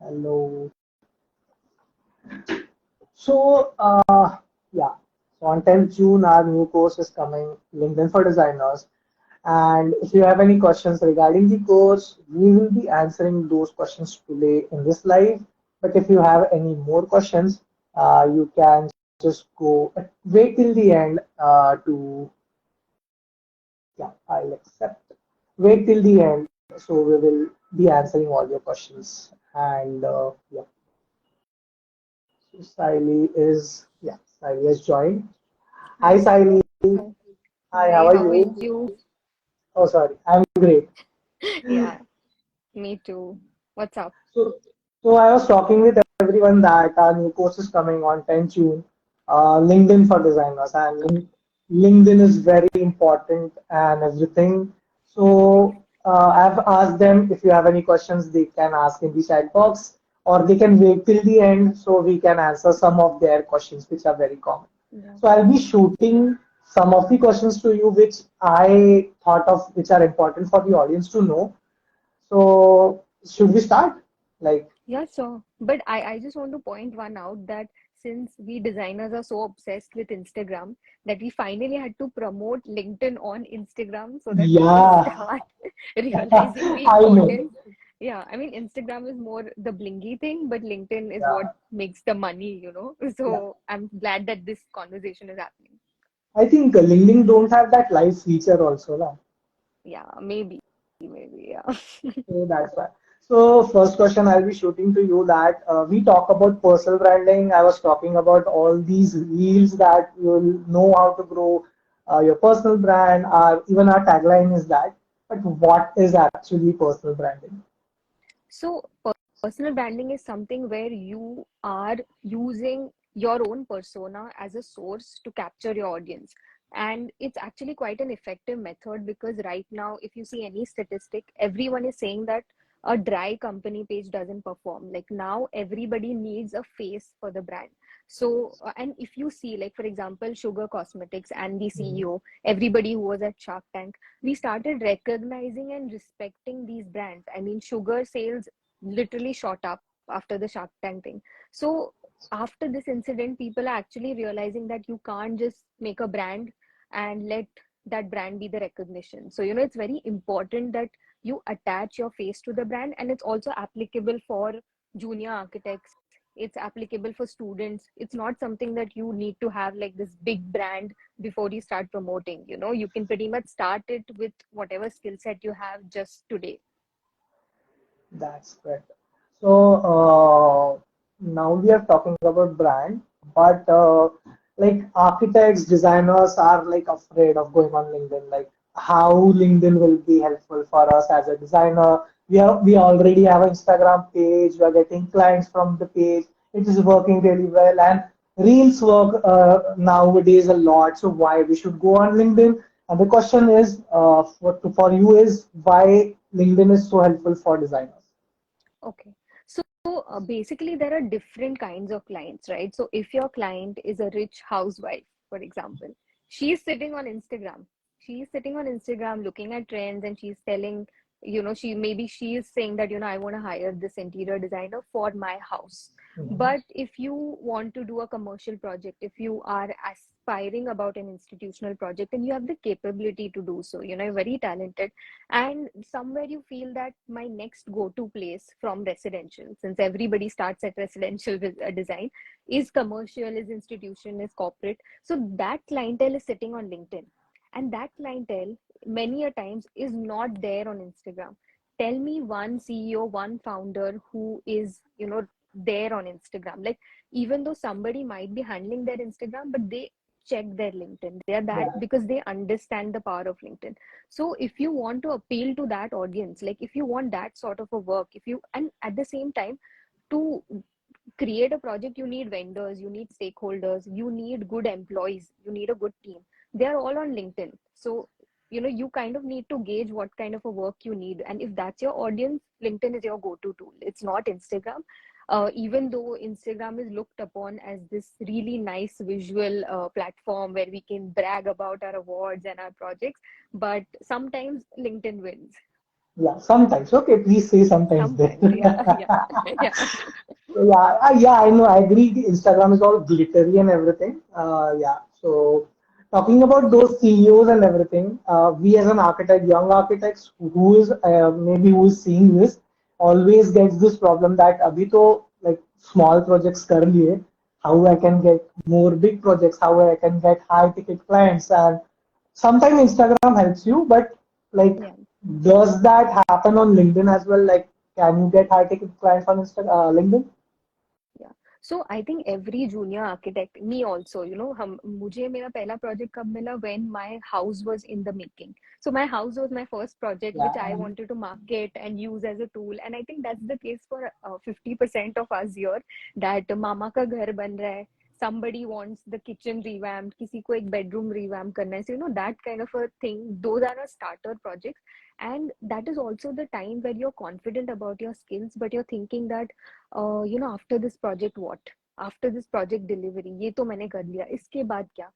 Hello. So, yeah, so on 10th June, our new course is coming, LinkedIn for Designers. And if you have any questions regarding the course, we will be answering those questions today in this live. But if you have any more questions, you can just go wait till the end yeah, I'll accept. Wait till the end. So we will be answering all your questions. And yeah. So Saili has joined. Hi, Hi. Saili. Hi, how Hi, are how are you? you? Oh, sorry, I'm great. Yeah, me too. What's up? So, so I was talking with everyone that our new course is coming on 10th June, LinkedIn for designers, and LinkedIn is very important and everything. So I've asked them if you have any questions, they can ask in the chat box, or they can wait till the end so we can answer some of their questions, which are very common. Yeah. So I'll be shooting some of the questions to you, which I thought of, which are important for the audience to know. So should we start? Like, Yeah, so, but I just want to point one out that since we designers are so obsessed with Instagram that we finally had to promote LinkedIn on Instagram so that people yeah, start realizing the I know. importance. Yeah, I mean, Instagram is more the blingy thing, but LinkedIn is what Yeah, makes the money. yeah. So I'm glad that this conversation is happening. I think LinkedIn don't have that live feature also, lah. Yeah, maybe, yeah. So that's why. So first question I'll be shooting to you that we talk about personal branding. I was talking about all these reels that you'll know how to grow your personal brand. Even our tagline is that. But what is actually personal branding? So, personal branding is something where you are using your own persona as a source to capture your audience. And it's actually quite an effective method because right now, if you see any statistic, everyone is saying that a dry company page doesn't perform. Like now, everybody needs a face for the brand. So, and if you see, like for example, Sugar Cosmetics and the Mhm. CEO, everybody who was at Shark Tank, we started recognizing and respecting these brands. I mean, sugar sales literally shot up after the Shark Tank thing. So after this incident, people are actually realizing that you can't just make a brand and let that brand be the recognition. So, it's very important that you attach your face to the brand, and it's also applicable for junior architects. It's applicable for students. It's not something that you need to have like this big brand before you start promoting. You can pretty much start it with whatever skill set you have just today. That's correct. So now we are talking about brand, but like architects, designers are like afraid of going on LinkedIn. Like how LinkedIn will be helpful for us as a designer. We already have an Instagram page. We are getting clients from the page. It is working really well, and reels work nowadays a lot. So why we should go on LinkedIn? And the question is, for you is why LinkedIn is so helpful for designers. Okay. So basically, there are different kinds of clients, right? So if your client is a rich housewife, for example, she's sitting on Instagram. She's sitting on Instagram looking at trends and she's telling, she is saying that, I want to hire this interior designer for my house. Mhm. But if you want to do a commercial project, if you are aspiring about an institutional project and you have the capability to do so, you're very talented, and somewhere you feel that my next go-to place from residential, since everybody starts at residential with a design, is commercial, is institution, is corporate. So that clientele is sitting on LinkedIn, and that clientele many a times is not there on Instagram. Tell me one CEO, one founder who is there on Instagram. Like, even though somebody might be handling their Instagram, but they check their LinkedIn. They are that Yeah, because they understand the power of LinkedIn. So if you want to appeal to that audience, like if you want that sort of a work, if you and at the same time, to create a project, you need vendors, you need stakeholders, you need good employees, you need a good team. They are all on LinkedIn. So you kind of need to gauge what kind of a work you need, and if that's your audience, LinkedIn is your go-to tool. It's not Instagram. Even though Instagram is looked upon as this really nice visual platform where we can brag about our awards and our projects, but sometimes LinkedIn wins. Yeah, sometimes. Okay, please say sometimes there. Sometimes, yeah, yeah, yeah, Yeah, yeah, I know. I agree. The Instagram is all glittery and everything. Yeah. So, talking about those CEOs and everything, we as an architect, young architects, who is maybe who is seeing this, always gets this problem that abhi to like small projects kar liye, how I can get more big projects, how I can get high ticket clients, and sometimes Instagram helps you, but like, yeah. does that happen on LinkedIn as well? Like, can you get high ticket clients on LinkedIn? Yeah. So I think every junior architect, me also, हम मुझे मेरा पहला project कब मिला when my house was in the making. So my house was my first project which I Yeah. wanted to market and use as a tool. And I think that's the case for 50% of us here that मामा का घर बन रहा है. Somebody wants the kitchen revamped, किसी को एक bedroom revamp करना है. So that kind of a thing. Those are a starter projects, and that is also the time where you're confident about your skills, but you're thinking that after this project what, after this project delivery ये तो मैंने कर लिया, इसके बाद क्या?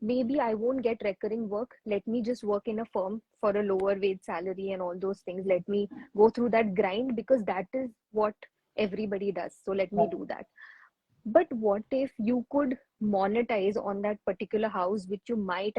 Maybe I won't get recurring work, let me just work in a firm for a lower wage salary and all those things, let me go through that grind because that is what everybody does, so let me do that. But what if you could monetize on that particular house, which you might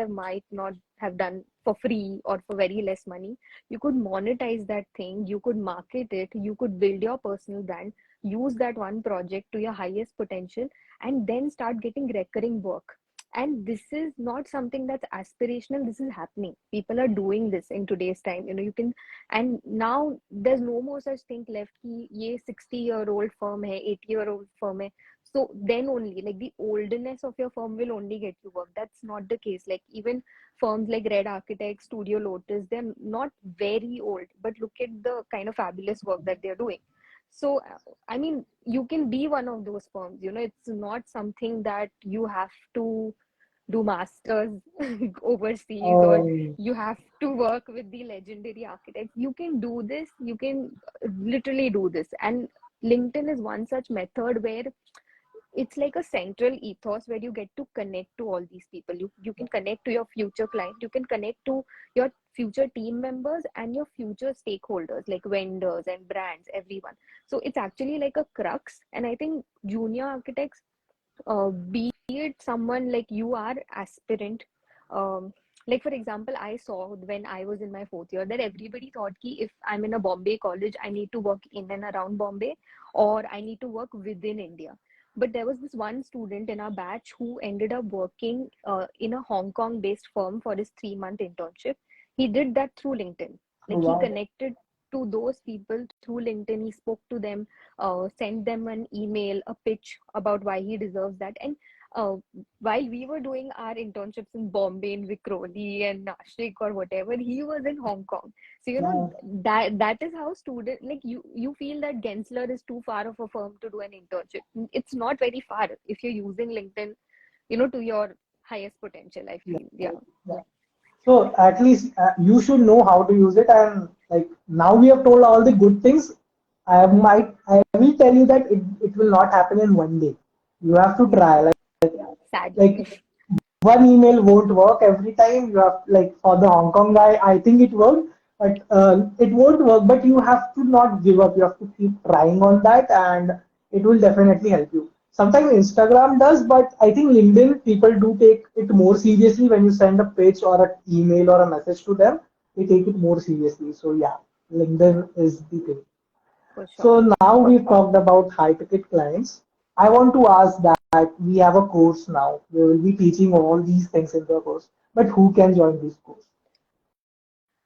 not have done for free or for very less money? You could monetize that thing, you could market it, you could build your personal brand, use that one project to your highest potential, and then start getting recurring work. And this is not something that's aspirational, this is happening. People are doing this in today's time. You can, and now there's no more such thing left कि ये 60-year-old firm है, 80-year-old firm है, so then only, like, the oldness of your firm will only get you work. That's not the case. Like, even firms like Red Architects, Studio Lotus, they're not very old, but look at the kind of fabulous work that they're doing. So I mean, you can be one of those firms. It's not something that you have to do masters overseas, or Um, you have to work with the legendary architects. You can do this, you can literally do this. And LinkedIn is one such method where it's like a central ethos where you get to connect to all these people. You can connect to your future client, you can connect to your future team members and your future stakeholders like vendors and brands, everyone. So it's actually like a crux. And I think junior architects, be it someone like you are aspirant, like for example, I saw when I was in my fourth year that everybody thought ki if I'm in a Bombay college, I need to work in and around Bombay, or I need to work within India. But there was this one student in our batch who ended up working in a Hong Kong based firm for his 3-month internship. He did that through LinkedIn. Like, he wow. connected to those people through LinkedIn, he spoke to them, send them an email, a pitch about why he deserves that. And uh, while we were doing our internships in Bombay, in Vikhroli and Nashik or whatever, he was in Hong Kong. So Yeah. that is how student, like, you feel that Gensler is too far of a firm to do an internship. It's not very far if you're using LinkedIn, to your highest potential, I Yeah. feel. Yeah. Yeah. So at least you should know how to use it. And like now we have told all the good things. I will tell you that it will not happen in one day. You have to Yeah. try. Like Sadly. one email won't work every time. You have like for the Hong Kong guy, I think it worked, but it won't work. But you have to not give up. You have to keep trying on that, and it will definitely help you. Sometimes Instagram does, but I think LinkedIn people do take it more seriously when you send a pitch or an email or a message to them. They take it more seriously. So yeah, Yeah, LinkedIn is the thing. for sure. So now we've talked about high ticket clients. I want to ask that we have a course now. We will be teaching all these things in the course. But who can join this course?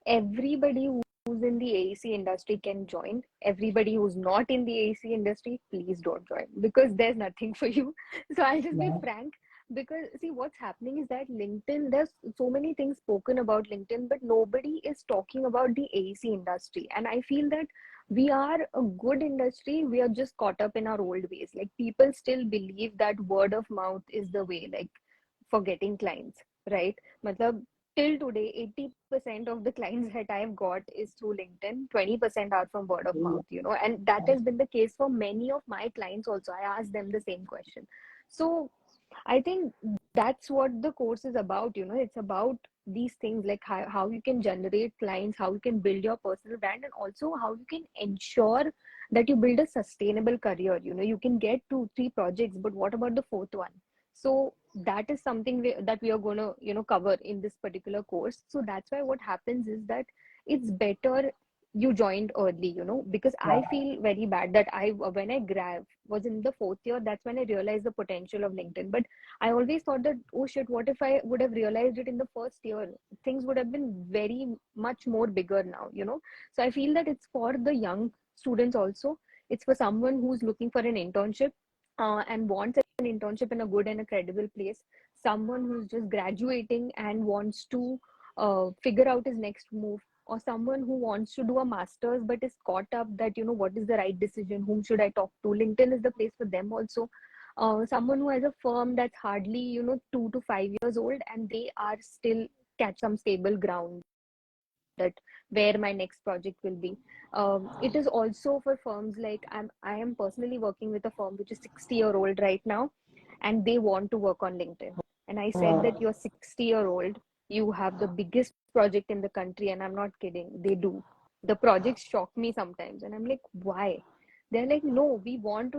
Everybody who's in the AEC industry can join. Everybody who's not in the AEC industry, please don't join because there's nothing for you. So I'll just be Yeah. frank, because see, what's happening is that LinkedIn, there's so many things spoken about LinkedIn, but nobody is talking about the AEC industry. And I feel that we are a good industry. We are just caught up in our old ways. Like, people still believe that word of mouth is the way, like, for getting clients, right? Matlab, till today, 80% of the clients that I've got is through LinkedIn, 20% are from word of mouth, and that has been the case for many of my clients also. I ask them the same question. So I think that's what the course is about. It's about these things, like how you can generate clients, how you can build your personal brand, and also how you can ensure that you build a sustainable career. You can get 2 3 projects, but what about the fourth one? So that is something that we are going to cover in this particular course. So that's why what happens is that it's better you joined early, because I Yeah. feel very bad that I when I was in the fourth year, that's when I realized the potential of LinkedIn. But I always thought that, oh shit, what if I would have realized it in the first year? Things would have been very much more bigger now. So I feel that it's for the young students also. It's for someone who's looking for an internship, and wants an internship in a good and a credible place. Someone who's just graduating and wants to figure out his next move, or someone who wants to do a master's but is caught up that what is the right decision, whom should I talk to. LinkedIn is the place for them also. Someone who has a firm that's hardly 2 to 5 years old, and they are still catch some stable ground, that where my next project will be. It is also for firms like I am personally working with a firm which is 60-year-old right now, and they want to work on LinkedIn. And I said Uh, that you're 60-year-old, you have the biggest project in the country, and I'm not kidding. They do. The projects shock me sometimes, and I'm like, why? They're like, no, we want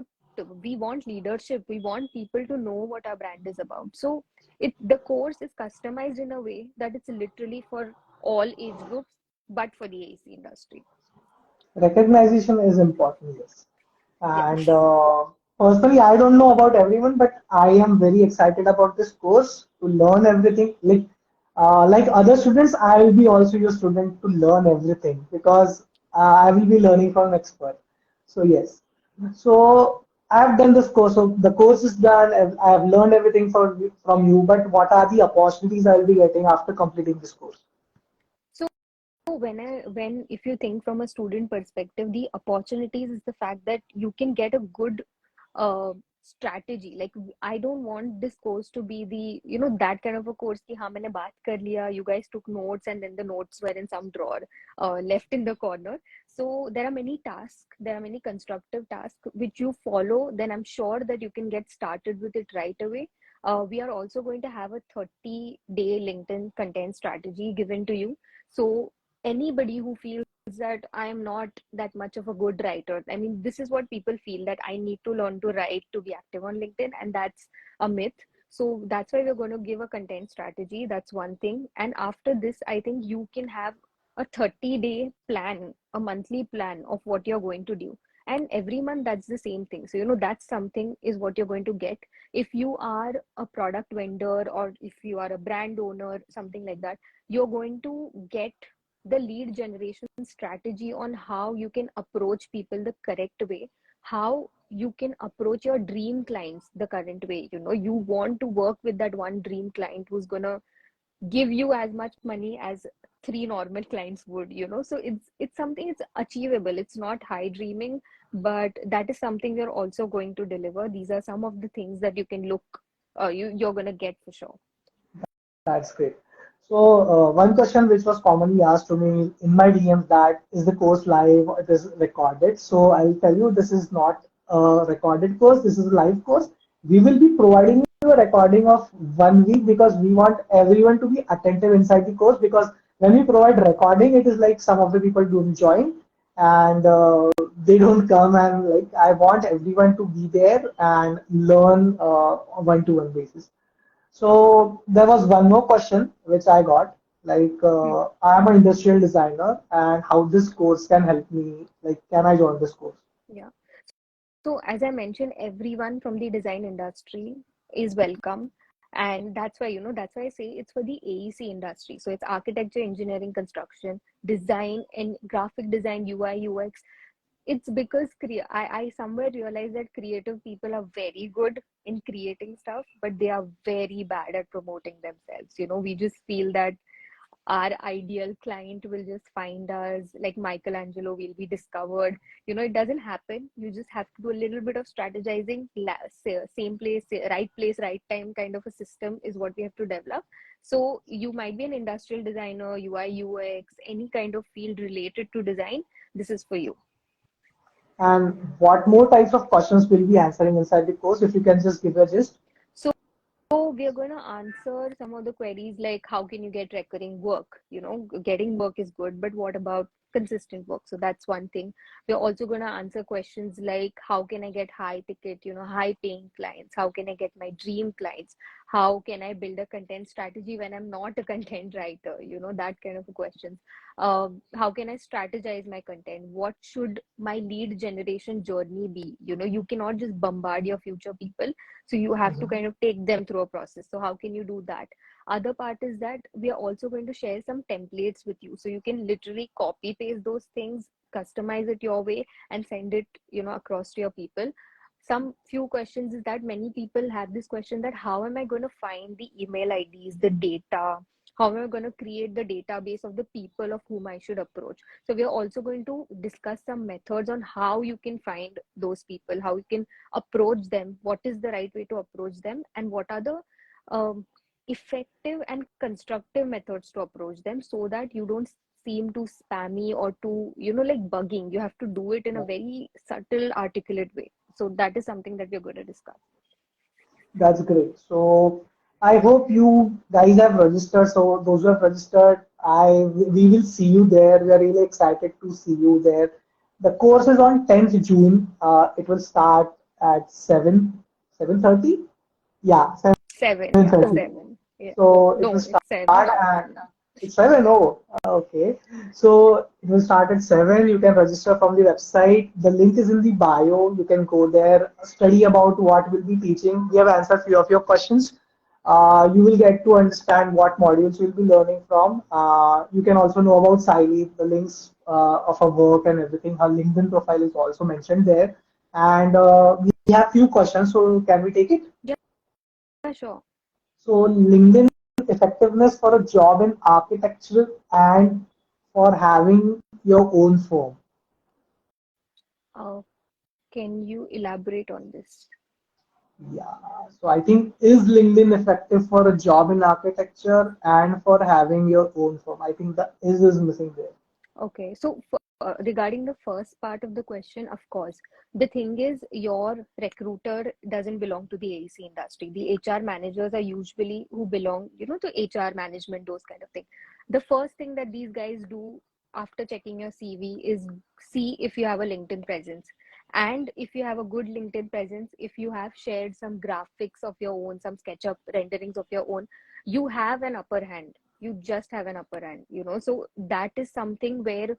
leadership. We want people to know what our brand is about. So the course is customized in a way that it's literally for all age groups, but for the AC industry. Recognition is important, yes. And Yes. personally, I don't know about everyone, but I am very excited about this course to learn everything. Like other students, I will be also your student to learn everything because I will be learning from an expert. So yes. So I have done this course. So the course is done. I have learned everything from you. But what are the opportunities I will be getting after completing this course? So when if you think from a student perspective, the opportunities is the fact that you can get a good uh, strategy. Like, I don't want this course to be the that kind of a course ki हाँ मैंने बात कर लिया, you guys took notes and then the notes were in some drawer left in the corner. So there are many tasks, there are many constructive tasks which you follow, then I'm sure that you can get started with it right away. We are also going to have a 30-day LinkedIn content strategy given to you. So anybody who feels that I am not that much of a good writer, I mean, this is what people feel, that I need to learn to write to be active on LinkedIn, and that's a myth. So that's why we're going to give a content strategy. That's one thing. And after this, I think you can have a 30-day plan, a monthly plan of what you're going to do. And every month, that's the same thing. So, that's something is what you're going to get. If you are a product vendor, or if you are a brand owner, something like that, you're going to get the lead generation strategy on how you can approach people the correct way, how you can approach your dream clients the current way. You want to work with that one dream client who's gonna give you as much money as 3 normal clients would. So it's something, it's achievable, it's not high dreaming, but that is something we're also going to deliver. These are some of the things that you can look you're gonna get for sure. That's great. So one question which was commonly asked to me in my DMs, that is the course live or it is recorded. So I'll tell you, this is not a recorded course. This is a live course. We will be providing you a recording of 1 week because we want everyone to be attentive inside the course, because when we provide recording, it is like some of the people don't join and they don't come, and like I want everyone to be there and learn one-to-one basis. So there was one more question which I got, like Hmm. I am an industrial designer and how this course can help me, like can I join this course? Yeah. So, as I mentioned, everyone from the design industry is welcome. And that's why I say it's for the AEC industry. So, it's architecture, engineering, construction, design, and graphic design, UI, UX. It's because I somewhere realized that creative people are very good in creating stuff, but they are very bad at promoting themselves. We just feel that our ideal client will just find us like Michelangelo will be discovered. It doesn't happen. You just have to do a little bit of strategizing. Same place, right time kind of a system is what we have to develop. So you might be an industrial designer, UI, UX, any kind of field related to design. This is for you. And what more types of questions will be answering inside the course, if you can just give a gist? we are going to answer some of the queries like how can you get recurring work? Getting work is good, but what about consistent work? So that's one thing. We're also going to answer questions like how can I get high ticket, high paying clients? How can I get my dream clients? How can I build a content strategy when I'm not a content writer? That kind of questions. How can I strategize my content? What should my lead generation journey be? You cannot just bombard your future people, so you have to Mhm. kind of take them through a process. So how can you do that? Other part is that we are also going to share some templates with you, so you can literally copy paste those things, customize it your way, and send it across to your people. Some few questions is that many people have this question that how am I going to find the email IDs, the data, how am I going to create the database of the people of whom I should approach? So we are also going to discuss some methods on how you can find those people, how you can approach them, what is the right way to approach them, and what are the um, effective and constructive methods to approach them, so that you don't seem too spammy or too like bugging. You have to do it in a very subtle, articulate way. So that is something that we're going to discuss. That's great. So I hope you guys have registered. So those who have registered, we will see you there. We are really excited to see you there. The course is on 10th June. It will start at 7:30. Yeah, Seven, yeah, 7:30. 7. Yeah. So it will No, start it's 7. at it's 7. Oh, okay. So it will start at 7. You can register from the website. The link is in the bio. You can go there, study about what we'll be teaching. We have answered few of your questions. You will get to understand what modules you'll be learning from. You can also know about Saili, the links of her work and everything. Her LinkedIn profile is also mentioned there. And we have few questions. So can we take it? Yeah, sure. So LinkedIn effectiveness for a job in architecture and for having your own firm. uh, can you elaborate on this? Yeah. So I think is LinkedIn effective for a job in architecture and for having your own firm? I think the is missing there. Okay, so regarding the first part of the question, of course, the thing is your recruiter doesn't belong to the AEC industry. The HR managers are usually who belong, to HR management, those kind of thing. The first thing that these guys do after checking your CV is see if you have a LinkedIn presence. And if you have a good LinkedIn presence, if you have shared some graphics of your own, some SketchUp renderings of your own, you have an upper hand. You just have an upper hand. So that is something where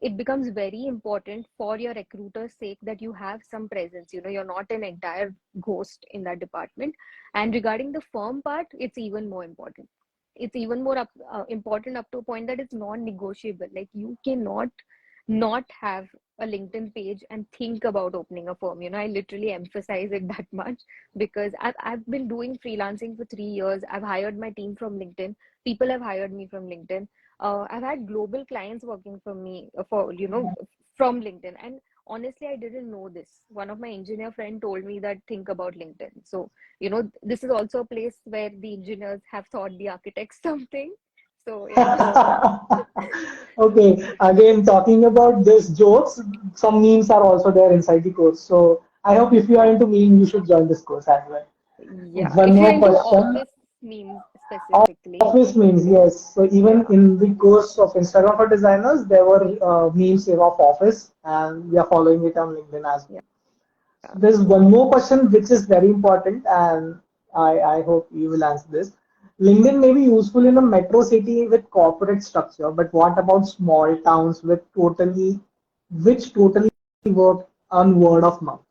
it becomes very important for your recruiter's sake that you have some presence. You're not an entire ghost in that department. And regarding the firm part, it's even more important. It's even more important up to a point that it's non-negotiable. Like you cannot not have a LinkedIn page and think about opening a firm. I literally emphasize it that much because I've been doing freelancing for 3 years. I've hired my team from LinkedIn. People have hired me from LinkedIn. I've had global clients working for me from LinkedIn. And honestly, I didn't know this. One of my engineer friend told me that think about LinkedIn. So, this is also a place where the engineers have taught the architects something. So, yeah. Okay, again talking about this jokes, some memes are also there inside the course. So I hope if you are into meme, you should join this course as well. Yeah. One If you're more into question. office memes specifically, Office memes, yes. So even yeah. in the course of Instagram for designers, there were memes of Office, and we are following it on LinkedIn as well. Yeah. So there's one more question which is very important, and I hope you will answer this. LinkedIn may be useful in a metro city with corporate structure, but what about small towns with which totally work on word of mouth?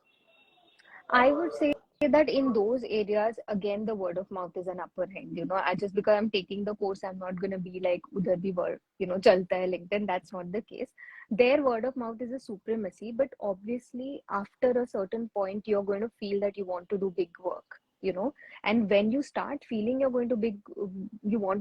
I would say that in those areas, again, the word of mouth is an upper hand. I just because I'm taking the course, I'm not gonna be like udhar bhi word, chalta hai LinkedIn. That's not the case. Their word of mouth is a supremacy, but obviously, after a certain point, you're going to feel that you want to do big work. And when you start feeling you want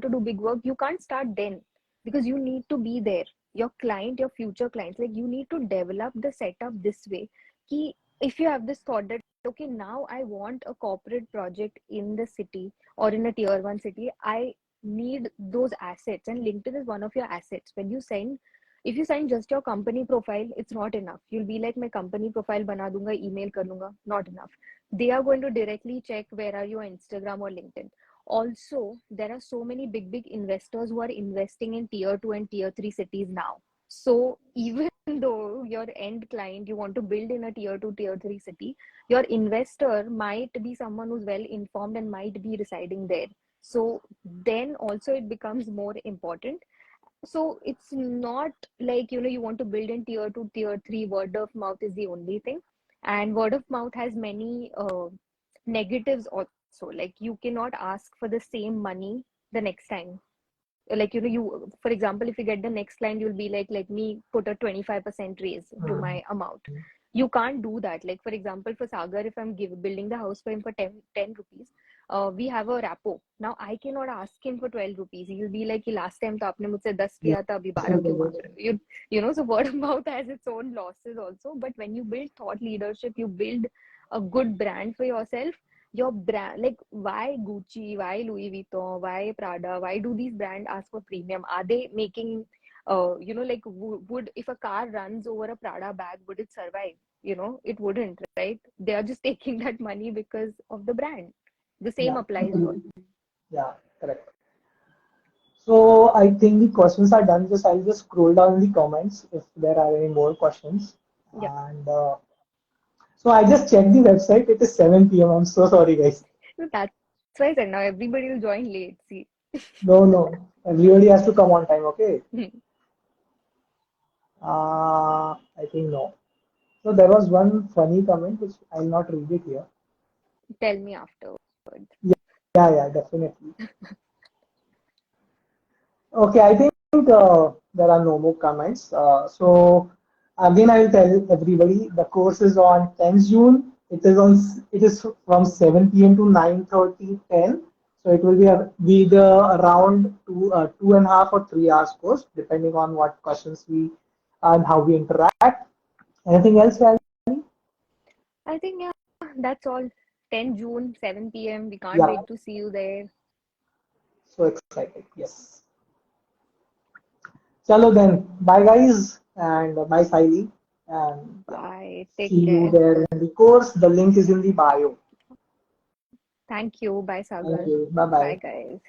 to do big work, you can't start then because you need to be there. Your client, your future clients, like you need to develop the setup this way. Ki if you have this thought that okay, now I want a corporate project in the city or in a tier one city, I need those assets, and LinkedIn is one of your assets. When you send If you send just your company profile, it's not enough. You'll be like, my company profile bana dunga, email kar lunga. Not enough. They are going to directly check where are you on Instagram or LinkedIn. Also, there are so many big investors who are investing in tier 2 and tier 3 cities now. So even though your end client, you want to build in a tier 2, tier 3 city, your investor might be someone who's well informed and might be residing there. So then also it becomes more important. So it's not like, you want to build in tier 2, tier 3, word of mouth is the only thing. And word of mouth has many negatives also. Like, you cannot ask for the same money the next time. Like, you, for example, if you get the next client, you'll be like, let me put a 25% raise to Mm. my amount. You can't do that. Like, for example, for Sagar, if I'm building the house for him for 10 rupees, we have a rapo. Now I cannot ask him for 12 rupees. He'll be like, last time to aapne mujhse 10 Yeah, liya tha, abhi 12 kyun maang rahe ho? So word of mouth has its own losses also. But when you build thought leadership, you build a good brand for yourself. Your brand, like, why Gucci, why Louis Vuitton, why Prada, why do these brands ask for premium? Are they making, like, would, if a car runs over a Prada bag, would it survive? It wouldn't, right? They are just taking that money because of the brand. The same yeah, applies here. yeah, correct. So I think the questions are done. Just I'll just scroll down in the comments if there are any more questions. Yeah. And so I just checked the website. It is 7 p.m. I'm so sorry, guys. So that's why I said now everybody will join late. See. No, no. Everybody has to come on time, okay? I think no. So there was one funny comment which I'll not read it here. Tell me afterwards. Yeah, yeah, definitely. Okay, I think there are no more comments. So again, I will tell everybody the course is on 10th June. It is from 7 p.m. to 9:30 10. So it will be the around 2.5 or 3 hours course, depending on what questions we and how we interact. Anything else, Val? I think, yeah, that's all. 10 June, 7 p.m. We can't Yeah, wait to see you there. so excited. Yes. Chalo then. Bye, guys, and bye, Saili. And yeah, Bye. see Take you care. there in the course. The link is in the bio. Thank you. Bye, Thank Sagar. you. Bye bye. Bye, guys.